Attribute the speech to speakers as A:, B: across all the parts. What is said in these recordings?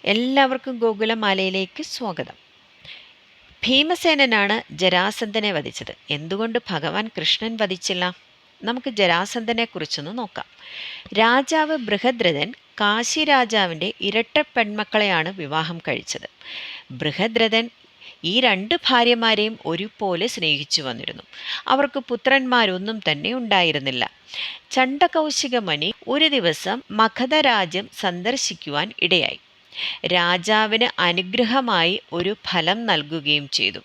A: എല്ലാവർക്കും ഗോകുലമാലയിലേക്ക് സ്വാഗതം. ഭീമസേനനാണ് ജരാസന്ധനെ വധിച്ചത്. എന്തുകൊണ്ട് ഭഗവാൻ കൃഷ്ണൻ വധിച്ചില്ല? നമുക്ക് ജരാസന്ധനെ കുറിച്ചൊന്ന് നോക്കാം. രാജാവ് ബൃഹദ്രഥൻ കാശി രാജാവിൻ്റെ ഇരട്ട പെൺമക്കളെയാണ് വിവാഹം കഴിച്ചത്. ബൃഹദ്രഥൻ ഈ രണ്ട് ഭാര്യമാരെയും ഒരുപോലെ സ്നേഹിച്ചു വന്നിരുന്നു. അവർക്ക് പുത്രന്മാരൊന്നും തന്നെ ഉണ്ടായിരുന്നില്ല. ചണ്ഡകൗശിക മുനി ഒരു ദിവസം മഗധ രാജ്യം സന്ദർശിക്കുവാൻ ഇടയായി. രാജാവിന് അനുഗ്രഹമായി ഒരു ഫലം നൽകുകയും ചെയ്തു.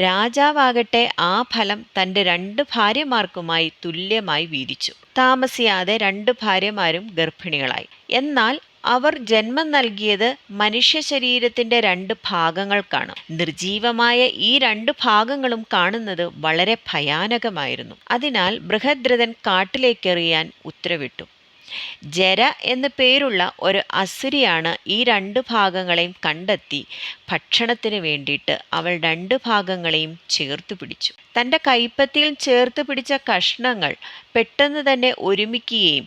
A: രാജാവാകട്ടെ ആ ഫലം തൻ്റെ രണ്ട് ഭാര്യമാർക്കുമായി തുല്യമായി വീതിച്ചു. താമസിയാതെ രണ്ട് ഭാര്യമാരും ഗർഭിണികളായി. എന്നാൽ അവർ ജന്മം നൽകിയത് മനുഷ്യ ശരീരത്തിന്റെ രണ്ട് ഭാഗങ്ങൾക്കാണ്. നിർജീവമായ ഈ രണ്ട് ഭാഗങ്ങളും കാണുന്നത് വളരെ ഭയാനകമായിരുന്നു. അതിനാൽ ബൃഹദ്രഥൻ കാട്ടിലേക്കെറിയാൻ ഉത്തരവിട്ടു. ജര എന്നു പേരുള്ള ഒരു അസുരിയാണ് ഈ രണ്ട് ഭാഗങ്ങളെയും കണ്ടെത്തി ഭക്ഷണത്തിന് വേണ്ടിയിട്ട് അവൾ രണ്ട് ഭാഗങ്ങളെയും ചേർത്തു പിടിച്ചു. തൻ്റെ കൈപ്പത്തിയിൽ ചേർത്ത് പിടിച്ച കഷ്ണങ്ങൾ പെട്ടെന്ന് തന്നെ ഒരുമിക്കുകയും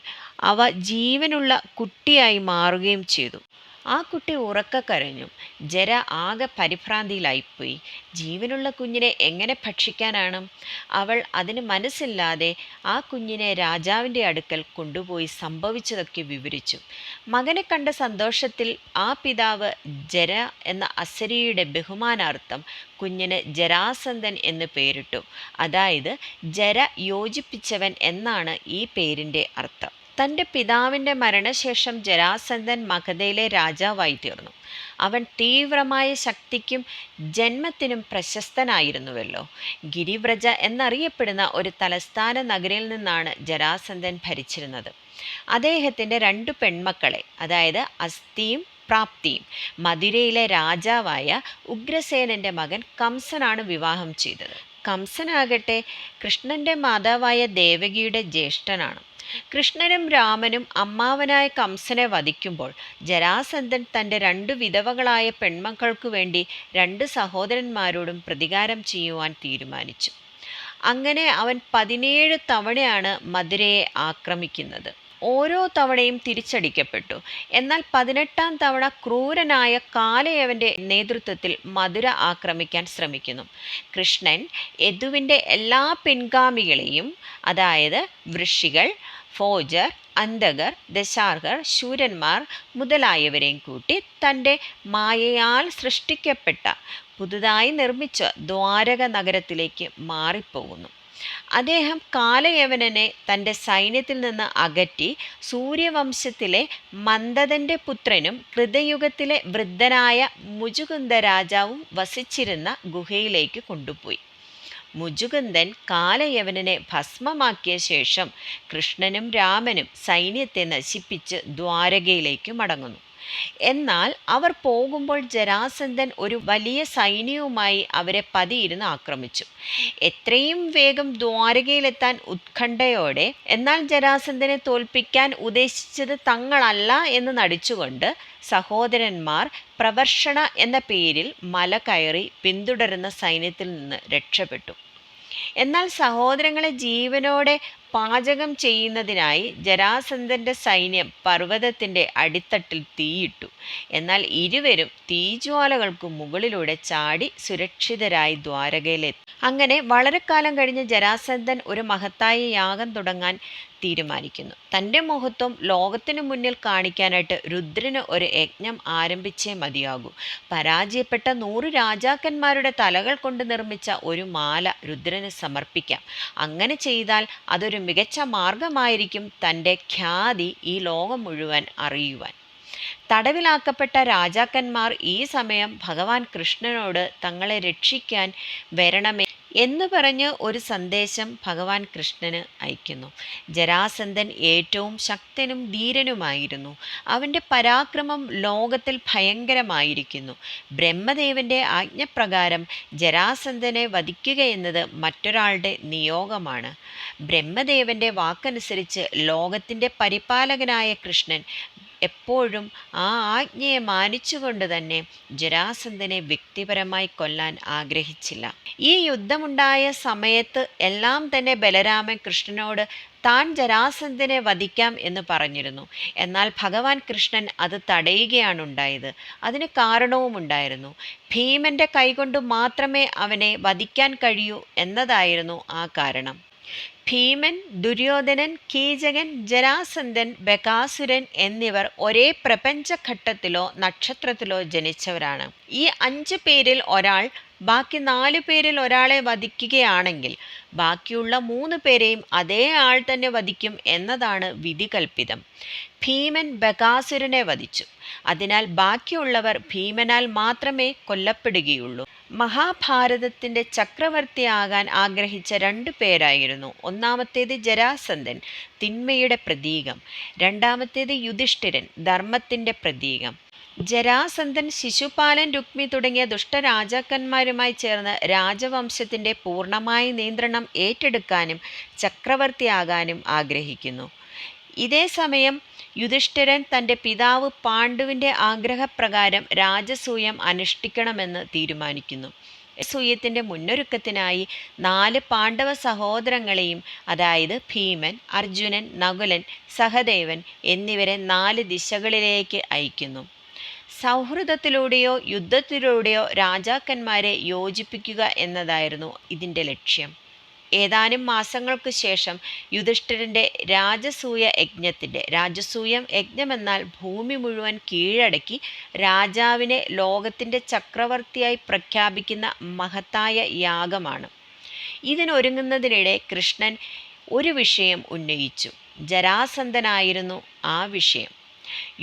A: അവ ജീവനുള്ള കുട്ടിയായി മാറുകയും ചെയ്തു. ആ കുട്ടി ഉറക്കെ കരഞ്ഞു. ജര ആകെ പരിഭ്രാന്തിയിലായിപ്പോയി. ജീവനുള്ള കുഞ്ഞിനെ എങ്ങനെ ഭക്ഷിക്കാനാണ്? അവൾ അതിന് മനസ്സില്ലാതെ ആ കുഞ്ഞിനെ രാജാവിൻ്റെ അടുക്കൽ കൊണ്ടുപോയി സംഭവിച്ചതൊക്കെ വിവരിച്ചു. മകനെ കണ്ട സന്തോഷത്തിൽ ആ പിതാവ് ജര എന്ന അസരിയുടെ ബഹുമാനാർത്ഥം കുഞ്ഞിന് ജരാസന്ധൻ എന്ന് പേരിട്ടു. അതായത് ജര യോജിപ്പിച്ചവൻ എന്നാണ് ഈ പേരിൻ്റെ അർത്ഥം. തൻ്റെ പിതാവിൻ്റെ മരണശേഷം ജരാസന്ധൻ മഗധയിലെ രാജാവായി തീർന്നു. അവൻ തീവ്രമായ ശക്തിക്കും ജന്മത്തിനും പ്രശസ്തനായിരുന്നുവല്ലോ. ഗിരിവ്രജ എന്നറിയപ്പെടുന്ന ഒരു തലസ്ഥാന നഗരിയിൽ നിന്നാണ് ജരാസന്ധൻ ഭരിച്ചിരുന്നത്. അദ്ദേഹത്തിൻ്റെ രണ്ടു പെൺമക്കളെ, അതായത് അസ്ഥിയും പ്രാപ്തിയും, മധുരയിലെ രാജാവായ ഉഗ്രസേനൻ്റെ മകൻ കംസനാണ് വിവാഹം ചെയ്തത്. കംസനാകട്ടെ കൃഷ്ണൻ്റെ മാതാവായ ദേവകിയുടെ ജ്യേഷ്ഠനാണ്. കൃഷ്ണനും രാമനും അമ്മാവനായ കംസനെ വധിക്കുമ്പോൾ ജരാസന്ധൻ തൻ്റെ രണ്ടു വിധവകളായ പെൺമക്കൾക്കു വേണ്ടി രണ്ട് സഹോദരന്മാരോടും പ്രതികാരം ചെയ്യുവാൻ തീരുമാനിച്ചു. അങ്ങനെ അവൻ 17 തവണയാണ് മധുരയെ ആക്രമിക്കുന്നത്. ഓരോ തവണയും തിരിച്ചടിക്കപ്പെട്ടു. എന്നാൽ 18ാം തവണ ക്രൂരനായ കാലയവൻ്റെ നേതൃത്വത്തിൽ മധുര ആക്രമിക്കാൻ ശ്രമിക്കുന്നു. കൃഷ്ണൻ യദുവിൻ്റെ എല്ലാ പിൻഗാമികളെയും, അതായത് വൃഷികൾ, ഫോജർ, അന്തകർ, ദശാർഹർ, ശൂരന്മാർ മുതലായവരെയും കൂട്ടി തൻ്റെ മായയാൽ സൃഷ്ടിക്കപ്പെട്ട പുതുതായി നിർമ്മിച്ച ദ്വാരക നഗരത്തിലേക്ക് മാറിപ്പോകുന്നു. അദ്ദേഹം കാലയവനനെ തൻ്റെ സൈന്യത്തിൽ നിന്ന് അകറ്റി സൂര്യവംശത്തിലെ മന്ദതൻ്റെ പുത്രനും കൃതയുഗത്തിലെ വൃദ്ധനായ മുചുകുന്ദ രാജാവും വസിച്ചിരുന്ന ഗുഹയിലേക്ക് കൊണ്ടുപോയി. മുചുകുന്ദൻ കാലയവനെ ഭസ്മമാക്കിയ ശേഷം കൃഷ്ണനും രാമനും സൈന്യത്തെ നശിപ്പിച്ച് ദ്വാരകയിലേക്ക് മടങ്ങുന്നു. എന്നാൽ അവർ പോകുമ്പോൾ ജരാസന്ധൻ ഒരു വലിയ സൈന്യവുമായി അവരെ പതിയിരുന്ന് ആക്രമിച്ചു. എത്രയും വേഗം ദ്വാരകയിലെത്താൻ ഉത്കണ്ഠയോടെ, എന്നാൽ ജരാസന്ധനെ തോൽപ്പിക്കാൻ ഉദ്ദേശിച്ചത് തങ്ങളല്ല എന്ന് നടിച്ചുകൊണ്ട് സഹോദരന്മാർ പ്രവർഷണ എന്ന പേരിൽ മല കയറി പിന്തുടരുന്ന സൈന്യത്തിൽ നിന്ന് രക്ഷപ്പെട്ടു. എന്നാൽ സഹോദരങ്ങളെ ജീവനോടെ പാചകം ചെയ്യുന്നതിനായി ജരാസന്ധൻ്റെ സൈന്യം പർവ്വതത്തിൻ്റെ അടിത്തട്ടിൽ തീയിട്ടു. എന്നാൽ ഇരുവരും തീജ്വാലകൾക്ക് മുകളിലൂടെ ചാടി സുരക്ഷിതരായി ദ്വാരകയിലെത്തി. അങ്ങനെ വളരെ കാലം കഴിഞ്ഞ് ജരാസന്ധൻ ഒരു മഹത്തായ യാഗം തുടങ്ങാൻ തീരുമാനിക്കുന്നു. തൻ്റെ മഹത്വം ലോകത്തിനു മുന്നിൽ കാണിക്കാനായിട്ട് രുദ്രന് ഒരു യജ്ഞം ആരംഭിച്ചേ മതിയാകൂ. പരാജയപ്പെട്ട 100 രാജാക്കന്മാരുടെ തലകൾ കൊണ്ട് നിർമ്മിച്ച ഒരു മാല രുദ്രന് സമർപ്പിക്കാം. അങ്ങനെ ചെയ്താൽ അതൊരു മികച്ച മാർഗമായിരിക്കും തൻ്റെ ഖ്യാതി ഈ ലോകം മുഴുവൻ അറിയുവാൻ. തടവിലാക്കപ്പെട്ട രാജാക്കന്മാർ ഈ സമയം ഭഗവാൻ കൃഷ്ണനോട് തങ്ങളെ രക്ഷിക്കാൻ വരണമേ എന്ന് പറഞ്ഞ് ഒരു സന്ദേശം ഭഗവാൻ കൃഷ്ണന് അയക്കുന്നു. ജരാസന്ധൻ ഏറ്റവും ശക്തനും ധീരനുമായിരുന്നു. അവൻ്റെ പരാക്രമം ലോകത്തിൽ ഭയങ്കരമായിരിക്കുന്നു. ബ്രഹ്മദേവൻ്റെ ആജ്ഞപ്രകാരം ജരാസന്ധനെ വധിക്കുകയെന്നത് മറ്റൊരാളുടെ നിയോഗമാണ്. ബ്രഹ്മദേവൻ്റെ വാക്കനുസരിച്ച് ലോകത്തിൻ്റെ പരിപാലകനായ കൃഷ്ണൻ എപ്പോഴും ആ ആജ്ഞയെ മാനിച്ചുകൊണ്ട് തന്നെ ജരാസന്ധനെ വ്യക്തിപരമായി കൊല്ലാൻ ആഗ്രഹിച്ചില്ല. ഈ യുദ്ധമുണ്ടായ സമയത്ത് എല്ലാം തന്നെ ബലരാമൻ കൃഷ്ണനോട് താൻ ജരാസന്ധനെ വധിക്കാം എന്ന് പറഞ്ഞിരുന്നു. എന്നാൽ ഭഗവാൻ കൃഷ്ണൻ അത് തടയുകയാണ് ഉണ്ടായത്. അതിന് കാരണവുമുണ്ടായിരുന്നു. ഭീമന്റെ കൈകൊണ്ട് മാത്രമേ അവനെ വധിക്കാൻ കഴിയൂ എന്നതായിരുന്നു ആ കാരണം. ഭീമൻ, ദുര്യോധനൻ, കീചകൻ, ജരാസന്ധൻ, ബകാസുരൻ എന്നിവർ ഒരേ പ്രപഞ്ചഘട്ടത്തിലോ നക്ഷത്രത്തിലോ ജനിച്ചവരാണ്. ഈ 5 പേരിൽ ഒരാൾ ബാക്കി 4 പേരിൽ ഒരാളെ വധിക്കുകയാണെങ്കിൽ ബാക്കിയുള്ള 3 പേരെയും അതേ ആൾ തന്നെ വധിക്കും എന്നതാണ് വിധികൽപ്പിതം. ഭീമൻ ബകാസുരനെ വധിച്ചു. അതിനാൽ ബാക്കിയുള്ളവർ ഭീമനാൽ മാത്രമേ കൊല്ലപ്പെടുകയുള്ളൂ. മഹാഭാരതത്തിൻ്റെ ചക്രവർത്തിയാകാൻ ആഗ്രഹിച്ച 2 പേരായിരുന്നു. ഒന്നാമത്തേത് ജരാസന്ധൻ, തിന്മയുടെ പ്രതീകം. രണ്ടാമത്തേത് യുധിഷ്ഠിരൻ, ധർമ്മത്തിൻ്റെ പ്രതീകം. ജരാസന്ധൻ ശിശുപാലൻ, രുക്മി തുടങ്ങിയ ദുഷ്ടരാജാക്കന്മാരുമായി ചേർന്ന് രാജവംശത്തിൻ്റെ പൂർണ്ണമായ നിയന്ത്രണം ഏറ്റെടുക്കാനും ചക്രവർത്തിയാകാനും ആഗ്രഹിക്കുന്നു. ഇതേസമയം യുധിഷ്ഠിരൻ തൻ്റെ പിതാവ് പാണ്ഡുവിൻ്റെ ആഗ്രഹപ്രകാരം രാജസൂയം അനുഷ്ഠിക്കണമെന്ന് തീരുമാനിക്കുന്നു. സൂയത്തിൻ്റെ മുന്നൊരുക്കത്തിനായി 4 പാണ്ഡവ സഹോദരങ്ങളെയും, അതായത് ഭീമൻ, അർജുനൻ, നകുലൻ, സഹദേവൻ എന്നിവരെ 4 ദിശകളിലേക്ക് അയക്കുന്നു. സൗഹൃദത്തിലൂടെയോ യുദ്ധത്തിലൂടെയോ രാജാക്കന്മാരെ യോജിപ്പിക്കുക എന്നതായിരുന്നു ഇതിൻ്റെ ലക്ഷ്യം. ഏതാനും മാസങ്ങൾക്ക് ശേഷം യുധിഷ്ഠിരൻ്റെ രാജസൂയം യജ്ഞമെന്നാൽ ഭൂമി മുഴുവൻ കീഴടക്കി രാജാവിനെ ലോകത്തിൻ്റെ ചക്രവർത്തിയായി പ്രഖ്യാപിക്കുന്ന മഹത്തായ യാഗമാണ്. ഇതിനൊരുങ്ങുന്നതിനിടെ കൃഷ്ണൻ ഒരു വിഷയം ഉന്നയിച്ചു. ജരാസന്ധനായിരുന്നു ആ വിഷയം.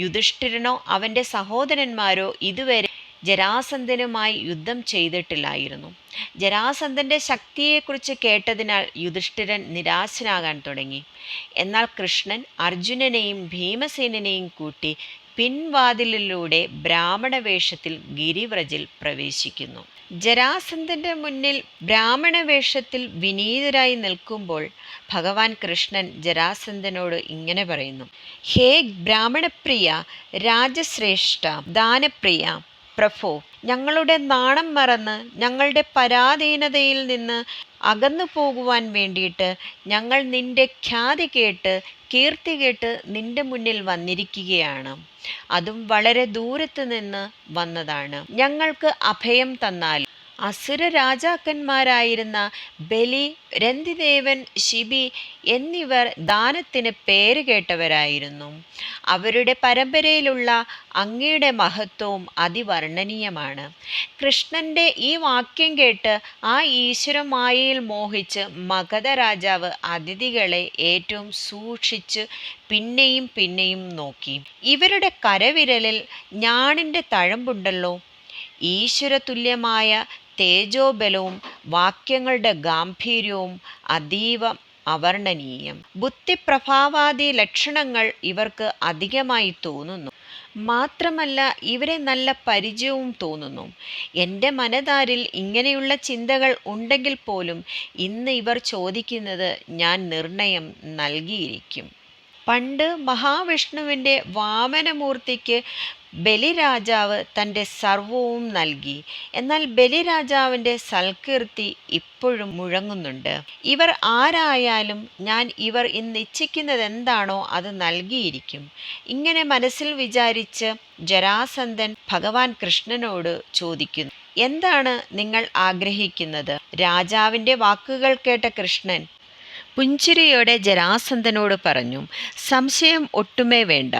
A: യുധിഷ്ഠിരനോ അവൻ്റെ സഹോദരന്മാരോ ഇതുവരെ ജരാസന്ധനുമായി യുദ്ധം ചെയ്തിട്ടില്ലായിരുന്നു. ജരാസന്ധൻ്റെ ശക്തിയെക്കുറിച്ച് കേട്ടതിനാൽ യുധിഷ്ഠിരൻ നിരാശനാകാൻ തുടങ്ങി. എന്നാൽ കൃഷ്ണൻ അർജുനനെയും ഭീമസേനനെയും കൂട്ടി പിൻവാതിലിലൂടെ ബ്രാഹ്മണ വേഷത്തിൽ ഗിരിവ്രജിൽ പ്രവേശിക്കുന്നു. ജരാസന്ധൻ്റെ മുന്നിൽ ബ്രാഹ്മണ വേഷത്തിൽ വിനീതരായി നിൽക്കുമ്പോൾ ഭഗവാൻ കൃഷ്ണൻ ജരാസന്ധനോട് ഇങ്ങനെ പറയുന്നു: ഹേ ബ്രാഹ്മണപ്രിയ, രാജശ്രേഷ്ഠ, ദാനപ്രിയ പ്രഭോ, ഞങ്ങളുടെ നാണം മറന്ന് ഞങ്ങളുടെ പരാധീനതയിൽ നിന്ന് അകന്നു പോകുവാൻ വേണ്ടിയിട്ട് ഞങ്ങൾ നിന്റെ ഖ്യാതി കേട്ട് കീർത്തി കേട്ട് നിന്റെ മുന്നിൽ വന്നിരിക്കുകയാണ്. അതും വളരെ ദൂരത്ത് നിന്ന് വന്നതാണ്. ഞങ്ങൾക്ക് അഭയം തന്നാലും. അസുര രാജാക്കന്മാരായിരുന്ന ബലി, രന്തിദേവൻ, ശിബി എന്നിവർ ദാനത്തിന് പേര് കേട്ടവരായിരുന്നു. അവരുടെ പരമ്പരയിലുള്ള അങ്ങയുടെ മഹത്വവും അതിവർണ്ണനീയമാണ്. കൃഷ്ണൻ്റെ ഈ വാക്യം കേട്ട് ആ ഈശ്വരമായയിൽ മോഹിച്ച് മഗധ രാജാവ് അതിഥികളെ ഏറ്റവും സൂക്ഷിച്ച് പിന്നെയും പിന്നെയും നോക്കി. ഇവരുടെ കരവിരലിൽ ഞാണിൻ്റെ തഴമ്പുണ്ടല്ലോ. ഈശ്വരതുല്യമായ തേജോബലവും വാക്യങ്ങളുടെ ഗാംഭീര്യവും അതീവ അവർണ്ണനീയം. ബുദ്ധിപ്രഭാവാദി ലക്ഷണങ്ങൾ ഇവർക്ക് അധികമായി തോന്നുന്നു. മാത്രമല്ല ഇവരെ നല്ല പരിചയവും തോന്നുന്നു. എൻ്റെ മനതാരിൽ ഇങ്ങനെയുള്ള ചിന്തകൾ ഉണ്ടെങ്കിൽ പോലും ഇന്ന് ഇവർ ചോദിക്കുന്നത് ഞാൻ നിർണയം നൽകിയിരിക്കും. പണ്ട് മഹാവിഷ്ണുവിൻ്റെ വാമനമൂർത്തിക്ക് ബലിരാജാവ് തൻ്റെ സർവവും നൽകി. എന്നാൽ ബലിരാജാവിൻ്റെ സൽകീർത്തി ഇപ്പോഴും മുഴങ്ങുന്നുണ്ട്. ഇവർ ആരായാലും ഞാൻ ഇവർ ഇന്ന് ഇച്ഛിക്കുന്നത് എന്താണോ അത് നൽകിയിരിക്കും. ഇങ്ങനെ മനസ്സിൽ വിചാരിച്ച് ജരാസന്ധൻ ഭഗവാൻ കൃഷ്ണനോട് ചോദിക്കുന്നു: എന്താണ് നിങ്ങൾ ആഗ്രഹിക്കുന്നത്? രാജാവിൻ്റെ വാക്കുകൾ കേട്ട കൃഷ്ണൻ പുഞ്ചിരിയോടെ ജരാസന്ധനോട് പറഞ്ഞു: സംശയം ഒട്ടുമേ വേണ്ട.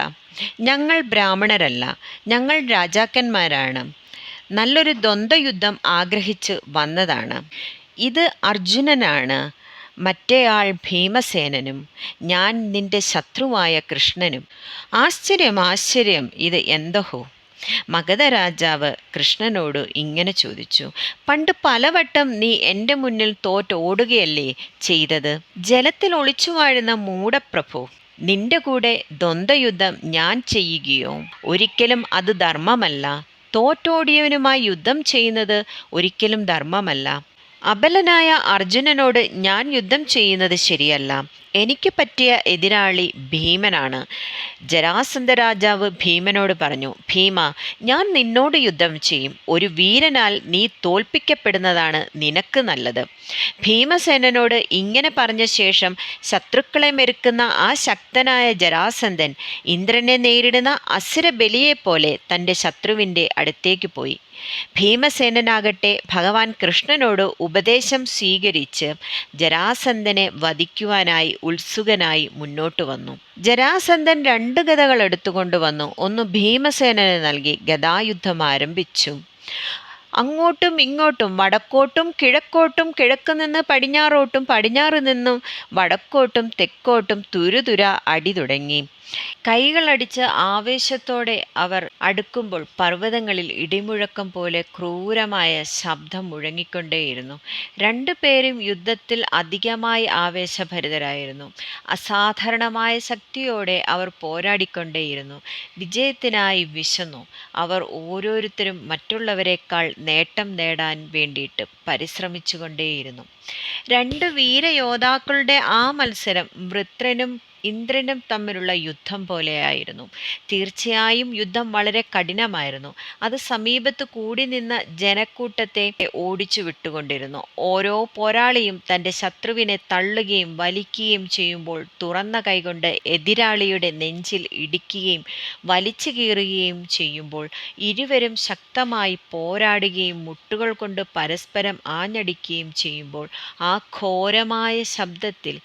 A: ഞങ്ങൾ ബ്രാഹ്മണരല്ല, ഞങ്ങൾ രാജാക്കന്മാരാണ്. നല്ലൊരു ദ്വന്ദ്വയുദ്ധം ആഗ്രഹിച്ച് വന്നതാണ്. ഇത് അർജുനനാണ്, മറ്റേയാൾ ഭീമസേനനും, ഞാൻ നിന്റെ ശത്രുവായ കൃഷ്ണനും. ആശ്ചര്യം, ഇത് എന്തഹോ. മഗധ രാജാവ് കൃഷ്ണനോട് ഇങ്ങനെ ചോദിച്ചു: പണ്ട് പലവട്ടം നീ എൻ്റെ മുന്നിൽ തോറ്റോടുകയല്ലേ ചെയ്തത്? ജലത്തിൽ ഒളിച്ചു വാഴുന്ന മൂഢപ്രഭു, നിന്റെ കൂടെ ദ്വന്ദ്വയുദ്ധം ഞാൻ ചെയ്യുകയോ? ഒരിക്കലും അത് ധർമ്മമല്ല. തോറ്റോടിയവനുമായി യുദ്ധം ചെയ്യുന്നത് ഒരിക്കലും ധർമ്മമല്ല. അബലനായ അർജുനനോട് ഞാൻ യുദ്ധം ചെയ്യുന്നത് ശരിയല്ല. എനിക്ക് പറ്റിയ എതിരാളി ഭീമനാണ്. ജരാസന്ധ രാജാവ് ഭീമനോട് പറഞ്ഞു, ഭീമ, ഞാൻ നിന്നോട് യുദ്ധം ചെയ്യും. ഒരു വീരനാൽ നീ തോൽപ്പിക്കപ്പെടുന്നതാണ് നിനക്ക് നല്ലത്. ഭീമസേനോട് ഇങ്ങനെ പറഞ്ഞ ശേഷം ശത്രുക്കളെ മെരുക്കുന്ന ആ ശക്തനായ ജരാസന്ധൻ ഇന്ദ്രനെ നേരിടുന്ന അസുരബലിയെപ്പോലെ തൻ്റെ ശത്രുവിൻ്റെ അടുത്തേക്ക് പോയി. ഭീമസേനനാകട്ടെ ഭഗവാൻ കൃഷ്ണനോട് ഉപദേശം സ്വീകരിച്ച് ജരാസന്ധനെ വധിക്കുവാനായി ഉത്സുകനായി മുന്നോട്ട് വന്നു. ജരാസന്ധൻ 2 ഗദകൾ എടുത്തുകൊണ്ടുവന്നു. ഒന്ന് ഭീമസേനന് നൽകി ഗദായുദ്ധം ആരംഭിച്ചു. അങ്ങോട്ടും ഇങ്ങോട്ടും, വടക്കോട്ടും കിഴക്കോട്ടും, കിഴക്ക് നിന്ന് പടിഞ്ഞാറോട്ടും, പടിഞ്ഞാറ് നിന്നും വടക്കോട്ടും തെക്കോട്ടും തുരുതുര അടി തുടങ്ങി. കൈകളടിച്ച് ആവേശത്തോടെ അവർ അടുക്കുമ്പോൾ പർവ്വതങ്ങളിൽ ഇടിമുഴക്കം പോലെ ക്രൂരമായ ശബ്ദം മുഴങ്ങിക്കൊണ്ടേയിരുന്നു. 2 പേരും യുദ്ധത്തിൽ അധികമായി ആവേശഭരിതരായിരുന്നു. അസാധാരണമായ ശക്തിയോടെ അവർ പോരാടിക്കൊണ്ടേയിരുന്നു. വിജയത്തിനായി വിശന്നു. അവർ ഓരോരുത്തരും മറ്റുള്ളവരെക്കാൾ നേട്ടം നേടാൻ വേണ്ടിയിട്ട് പരിശ്രമിച്ചുകൊണ്ടേയിരുന്നു. 2 വീരയോദ്ധാക്കളുടെ ആ മത്സരം വൃത്രനും ഇന്ദ്രനും തമ്മിലുള്ള യുദ്ധം പോലെയായിരുന്നു. തീർച്ചയായും യുദ്ധം വളരെ കഠിനമായിരുന്നു. അത് സമീപത്ത് കൂടി നിന്ന ജനക്കൂട്ടത്തെ ഓടിച്ചു വിട്ടുകൊണ്ടിരുന്നു. ഓരോ പോരാളിയും തൻ്റെ ശത്രുവിനെ തള്ളുകയും വലിക്കുകയും ചെയ്യുമ്പോൾ തുറന്ന കൈകൊണ്ട് എതിരാളിയുടെ നെഞ്ചിൽ ഇടിക്കുകയും വലിച്ചു കീറുകയും ചെയ്യുമ്പോൾ ഇരുവരും ശക്തമായി പോരാടുകയും മുട്ടുകൾ കൊണ്ട് പരസ്പരം ആഞ്ഞടിക്കുകയും ചെയ്യുമ്പോൾ ആ ഘോരമായ ശബ്ദത്തിൽ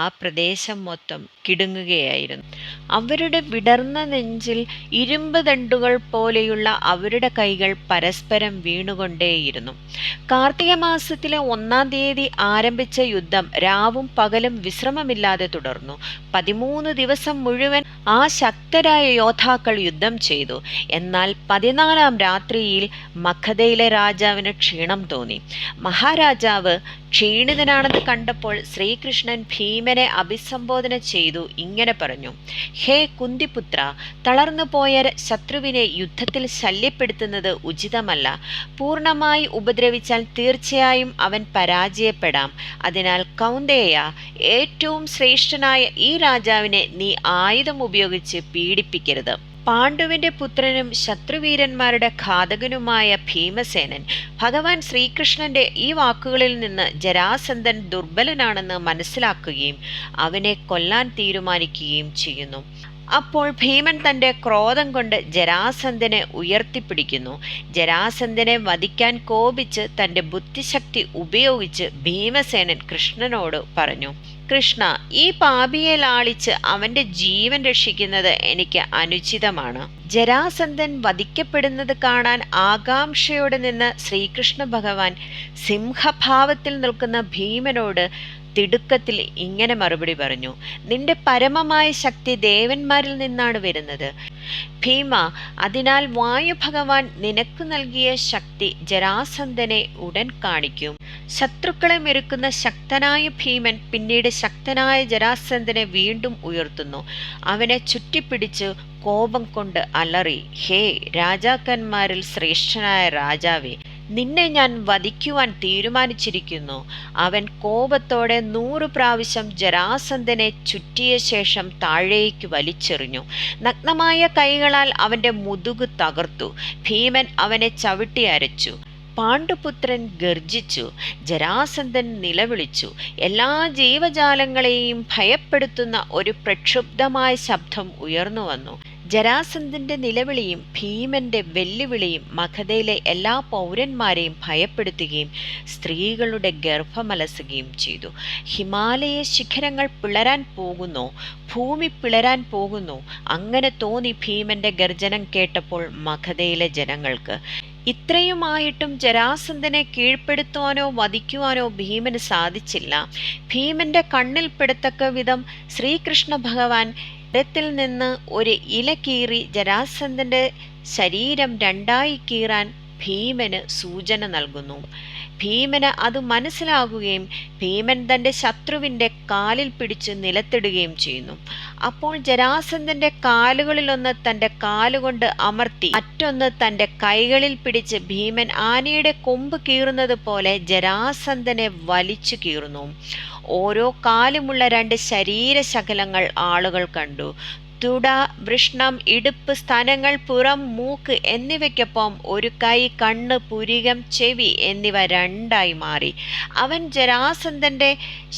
A: ആ പ്രദേശം മൊത്തം കിടുങ്ങുകയായിരുന്നു. അവരുടെ വിടർന്ന നെഞ്ചിൽ ഇരുമ്പ് ദണ്ടുകൾ പോലെയുള്ള അവരുടെ കൈകൾ പരസ്പരം വീണുകൊണ്ടേയിരുന്നു. കാർത്തിക മാസത്തിലെ 1-ാം തീയതി ആരംഭിച്ച യുദ്ധം രാവും പകലും വിശ്രമമില്ലാതെ തുടർന്നു. 13 ദിവസം മുഴുവൻ ആ ശക്തരായ യോദ്ധാക്കൾ യുദ്ധം ചെയ്തു. എന്നാൽ 14-ാം രാത്രിയിൽ മഗധയിലെ രാജാവിന് ക്ഷീണം തോന്നി. മഹാരാജാവ് ക്ഷീണിതനാണെന്ന് കണ്ടപ്പോൾ ശ്രീകൃഷ്ണൻ ഭീമനെ അഭിസംബോധന ചെയ്തു ഇങ്ങനെ പറഞ്ഞു, ഹേ കുന്തിപുത്ര, തളർന്നു പോയ ശത്രുവിനെ യുദ്ധത്തിൽ ശല്യപ്പെടുത്തുന്നത് ഉചിതമല്ല. പൂർണ്ണമായി ഉപദ്രവിച്ചാൽ തീർച്ചയായും അവൻ പരാജയപ്പെടാം. അതിനാൽ കൗന്ദേയ, ഏറ്റവും ശ്രേഷ്ഠനായ ഈ രാജാവിനെ നീ ആയുധം ഉപയോഗിച്ച് പീഡിപ്പിക്കരുത്. പാണ്ഡുവിന്റെ പുത്രനും ശത്രുവീരന്മാരുടെ ഘാതകനുമായ ഭീമസേനൻ ഭഗവാൻ ശ്രീകൃഷ്ണന്റെ ഈ വാക്കുകളിൽ നിന്ന് ജരാസന്ധൻ ദുർബലനാണെന്ന് മനസ്സിലാക്കുകയും അവനെ കൊല്ലാൻ തീരുമാനിക്കുകയും ചെയ്യുന്നു. അപ്പോൾ ഭീമൻ തൻ്റെ ക്രോധം കൊണ്ട് ജരാസന്ധനെ ഉയർത്തിപ്പിടിക്കുന്നു. ജരാസന്ധനെ വധിക്കാൻ കോപിച്ച് തൻ്റെ ബുദ്ധിശക്തി ഉപയോഗിച്ച് ഭീമസേനൻ കൃഷ്ണനോട് പറഞ്ഞു, കൃഷ്ണ, ഈ പാപിയെ ലാളിച്ച് അവൻ്റെ ജീവൻ രക്ഷിക്കുന്നത് എനിക്ക് അനുചിതമാണ്. ജരാസന്ധൻ വധിക്കപ്പെടുന്നത് കാണാൻ ആകാംക്ഷയോടെ നിന്ന് ശ്രീകൃഷ്ണ ഭഗവാൻ സിംഹഭാവത്തിൽ നിൽക്കുന്ന ഭീമനോട് തിടുക്കത്തിൽ ഇങ്ങനെ മറുപടി പറഞ്ഞു, നിന്റെ പരമമായ ശക്തി ദേവന്മാരിൽ നിന്നാണ് വരുന്നത് ഭീമ. അതിനാൽ വായു ഭഗവാൻ നിനക്ക് നൽകിയ ശക്തി ജരാസന്ധനെ ഉടൻ കാണിക്കും. ശത്രുക്കളെ മെരുക്കുന്ന ശക്തനായ ഭീമൻ പിന്നീട് ശക്തനായ ജരാസന്ധനെ വീണ്ടും ഉയർത്തുന്നു. അവനെ ചുറ്റിപ്പിടിച്ച് കോപം കൊണ്ട് അലറി, ഹേ രാജാക്കന്മാരിൽ ശ്രേഷ്ഠനായ രാജാവേ, നിന്നെ ഞാൻ വധിക്കുവാൻ തീരുമാനിച്ചിരിക്കുന്നു. അവൻ കോപത്തോടെ 100 പ്രാവശ്യം ജരാസന്ധനെ ചുറ്റിയ ശേഷം താഴേക്ക് വലിച്ചെറിഞ്ഞു. നഗ്നമായ കൈകളാൽ അവൻ്റെ മുതുകു തകർത്തു. ഭീമൻ അവനെ ചവിട്ടി അരച്ചു. പാണ്ഡുപുത്രൻ ഗർജിച്ചു. ജരാസന്ധൻ നിലവിളിച്ചു. എല്ലാ ജീവജാലങ്ങളെയും ഭയപ്പെടുത്തുന്ന ഒരു പ്രക്ഷുബ്ധമായ ശബ്ദം ഉയർന്നു വന്നു. ജരാസന്ധന്റെ നിലവിളിയും ഭീമന്റെ വെല്ലുവിളിയും മഗധയിലെ എല്ലാ പൗരന്മാരെയും ഭയപ്പെടുത്തുകയും സ്ത്രീകളുടെ ഗർഭമലസുകയും ചെയ്തു. ഹിമാലയ ശിഖരങ്ങൾ പിളരാൻ പോകുന്നു, ഭൂമി പിളരാൻ പോകുന്നു. അങ്ങനെ തോന്നി ഭീമന്റെ ഗർജനം കേട്ടപ്പോൾ മഗധയിലെ ജനങ്ങൾക്ക്. ഇത്രയുമായിട്ടും ജരാസന്ധനെ കീഴ്പ്പെടുത്തുവാനോ വധിക്കുവാനോ ഭീമന് സാധിച്ചില്ല. ഭീമന്റെ കണ്ണിൽ പെടത്തക്ക വിധം ശ്രീകൃഷ്ണ ഭഗവാൻ മരത്തിൽ നിന്ന് ഒരു ഇല കീറി ജരാസന്ധന്റെ ശരീരം 2ആയി കീറാൻ ഭീമന് സൂചന നൽകുന്നു. ഭീമന് അത് മനസ്സിലാകുകയും ഭീമൻ തൻ്റെ ശത്രുവിൻ്റെ കാലിൽ പിടിച്ച് നിലത്തിടുകയും ചെയ്യുന്നു. അപ്പോൾ ജരാസന്ധൻ്റെ കാലുകളിലൊന്ന് തൻ്റെ കാലുകൊണ്ട് അമർത്തി മറ്റൊന്ന് തൻ്റെ കൈകളിൽ പിടിച്ച് ഭീമൻ ആനയുടെ കൊമ്പ് കീറുന്നത് പോലെ ജരാസന്ധനെ വലിച്ചു കീറുന്നു. ഓരോ കാലുമുള്ള 2 ശരീരശകലങ്ങൾ ആളുകൾ കണ്ടു. തുട, വൃഷ്ണം, ഇടുപ്പ്, സ്തനങ്ങൾ, പുറം, മൂക്ക് എന്നിവയ്ക്കൊപ്പം ഒരു കൈ, കണ്ണ്, പുരികം, ചെവി എന്നിവ 2ആയി മാറി. അവൻ ജരാസന്ധൻ്റെ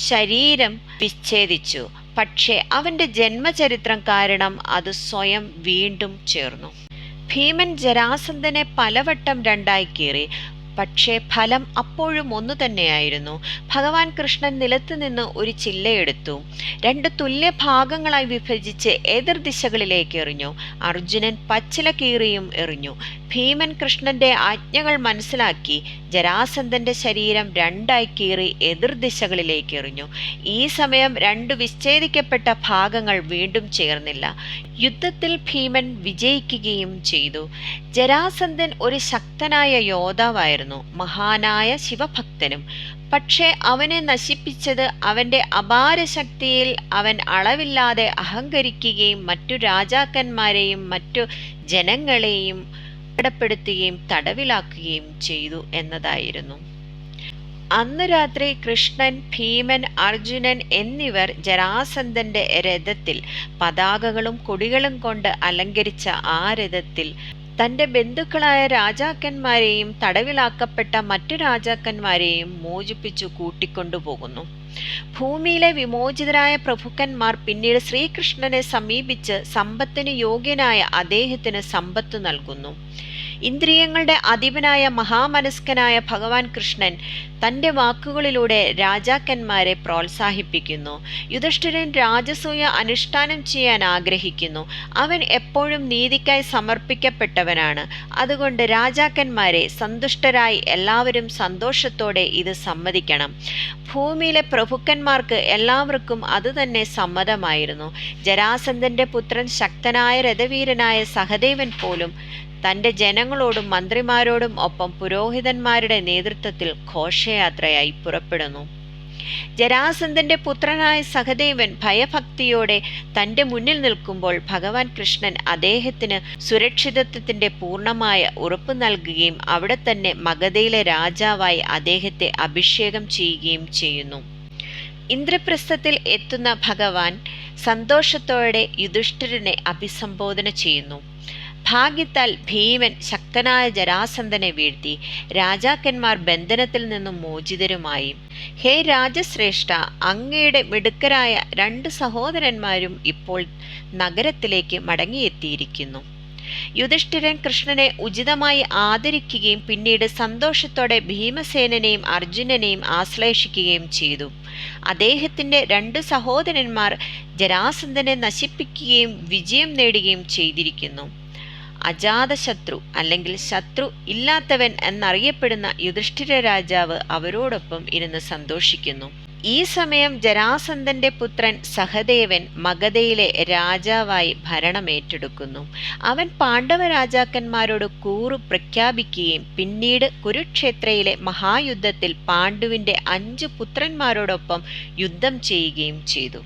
A: ശരീരം വിച്ഛേദിച്ചു. പക്ഷേ അവൻ്റെ ജന്മചരിത്രം കാരണം അത് സ്വയം വീണ്ടും ചേർന്നു. ഭീമൻ ജരാസന്ധനെ പലവട്ടം 2ആയി കീറി. പക്ഷേ ഫലം അപ്പോഴും ഒന്നു തന്നെയായിരുന്നു. ഭഗവാൻ കൃഷ്ണൻ നിലത്തുനിന്ന് ഒരു ചില്ലയെടുത്തു 2 തുല്യ ഭാഗങ്ങളായി വിഭജിച്ച് എതിർ ദിശകളിലേക്ക് എറിഞ്ഞു. അർജുനൻ പച്ചില കീറിയും എറിഞ്ഞു. ഭീമൻ കൃഷ്ണന്റെ ആജ്ഞകൾ മനസ്സിലാക്കി ജരാസന്ധന്റെ ശരീരം 2ആയി കീറി എതിർ ദിശകളിലേക്ക് എറിഞ്ഞു. ഈ സമയം 2 വിച്ഛേദിക്കപ്പെട്ട ഭാഗങ്ങൾ വീണ്ടും ചേർന്നില്ല. യുദ്ധത്തിൽ ഭീമൻ വിജയിക്കുകയും ചെയ്തു. ജരാസന്ധൻ ഒരു ശക്തനായ യോദ്ധാവായിരുന്നു, മഹാനായ ശിവഭക്തനും. പക്ഷേ അവനെ നശിപ്പിച്ചത് അവൻ്റെ അപാരശക്തിയിൽ അവൻ അളവില്ലാതെ അഹങ്കരിക്കുകയും മറ്റു രാജാക്കന്മാരെയും മറ്റു ജനങ്ങളെയും അപകടപ്പെടുത്തുകയും തടവിലാക്കുകയും ചെയ്തു എന്നതായിരുന്നു. അന്ന് രാത്രി കൃഷ്ണൻ, ഭീമൻ, അർജുനൻ എന്നിവർ ജരാസന്ധന്റെ രഥത്തിൽ, പതാകകളും കൊടികളും കൊണ്ട് അലങ്കരിച്ച ആ രഥത്തിൽ തൻ്റെ ബന്ധുക്കളായ രാജാക്കന്മാരെയും തടവിലാക്കപ്പെട്ട മറ്റു രാജാക്കന്മാരെയും മോചിപ്പിച്ചു കൂട്ടിക്കൊണ്ടുപോകുന്നു. ഭൂമിയിലെ വിമോചിതരായ പ്രഭുക്കന്മാർ പിന്നീട് ശ്രീകൃഷ്ണനെ സമീപിച്ച് സമ്പത്തിന് യോഗ്യനായ അദ്ദേഹത്തിന് സമ്പത്ത് നൽകുന്നു. ഇന്ദ്രിയങ്ങളുടെ അധിപനായ മഹാമനസ്കനായ ഭഗവാൻ കൃഷ്ണൻ തൻ്റെ വാക്കുകളിലൂടെ രാജാക്കന്മാരെ പ്രോത്സാഹിപ്പിക്കുന്നു. യുധിഷ്ഠിരൻ രാജസൂയ അനുഷ്ഠാനം ചെയ്യാൻ ആഗ്രഹിക്കുന്നു. അവൻ എപ്പോഴും നീതിക്കായി സമർപ്പിക്കപ്പെട്ടവനാണ്. അതുകൊണ്ട് രാജാക്കന്മാരെ, സന്തുഷ്ടരായി എല്ലാവരും സന്തോഷത്തോടെ ഇത് സമ്മതിക്കണം. ഭൂമിയിലെ പ്രഭുക്കന്മാർക്ക് എല്ലാവർക്കും അതുതന്നെ സമ്മതമായിരുന്നു. ജരാസന്ധന്റെ പുത്രൻ ശക്തനായ രഥവീരനായ സഹദേവൻ പോലും തൻ്റെ ജനങ്ങളോടും മന്ത്രിമാരോടും ഒപ്പം പുരോഹിതന്മാരുടെ നേതൃത്വത്തിൽ ഘോഷയാത്രയായി പുറപ്പെടുന്നു. ജരാസന്ധന്റെ പുത്രനായ സഹദേവൻ ഭയഭക്തിയോടെ തൻ്റെ മുന്നിൽ നിൽക്കുമ്പോൾ ഭഗവാൻ കൃഷ്ണൻ അദ്ദേഹത്തിന് സുരക്ഷിതത്വത്തിന്റെ പൂർണ്ണമായ ഉറപ്പ് നൽകുകയും അവിടെ തന്നെ മഗധയിലെ രാജാവായി അദ്ദേഹത്തെ അഭിഷേകം ചെയ്യുകയും ചെയ്യുന്നു. ഇന്ദ്രപ്രസ്ഥത്തിൽ എത്തുന്ന ഭഗവാൻ സന്തോഷത്തോടെ യുധിഷ്ഠിരനെ അഭിസംബോധന ചെയ്യുന്നു. ഭാഗ്യത്താൽ ഭീമൻ ശക്തനായ ജരാസന്ധനെ വീഴ്ത്തി. രാജാക്കന്മാർ ബന്ധനത്തിൽ നിന്നും മോചിതരുമായി. ഹേ രാജശ്രേഷ്ഠ, അങ്ങയുടെ മിടുക്കരായ 2 സഹോദരന്മാരും ഇപ്പോൾ നഗരത്തിലേക്ക് മടങ്ങിയെത്തിയിരിക്കുന്നു. യുധിഷ്ഠിരൻ കൃഷ്ണനെ ഉചിതമായി ആദരിക്കുകയും പിന്നീട് സന്തോഷത്തോടെ ഭീമസേനനെയും അർജുനനെയും ആശ്ലേഷിക്കുകയും ചെയ്തു. അദ്ദേഹത്തിൻ്റെ 2 സഹോദരന്മാർ ജരാസന്ധനെ നശിപ്പിക്കുകയും വിജയം നേടുകയും ചെയ്തിരിക്കുന്നു. അജാതശത്രു അല്ലെങ്കിൽ ശത്രു ഇല്ലാത്തവൻ എന്നറിയപ്പെടുന്ന യുധിഷ്ഠിര രാജാവ് അവരോടൊപ്പം ഇരുന്ന് സന്തോഷിക്കുന്നു. ഈ സമയം ജരാസന്ധന്റെ പുത്രൻ സഹദേവൻ മഗധയിലെ രാജാവായി ഭരണമേറ്റെടുക്കുന്നു. അവൻ പാണ്ഡവ രാജാക്കന്മാരോട് കൂറു പ്രഖ്യാപിക്കുകയും പിന്നീട് കുരുക്ഷേത്രയിലെ മഹായുദ്ധത്തിൽ പാണ്ഡുവിൻ്റെ 5 പുത്രന്മാരോടൊപ്പം യുദ്ധം ചെയ്യുകയും ചെയ്തു.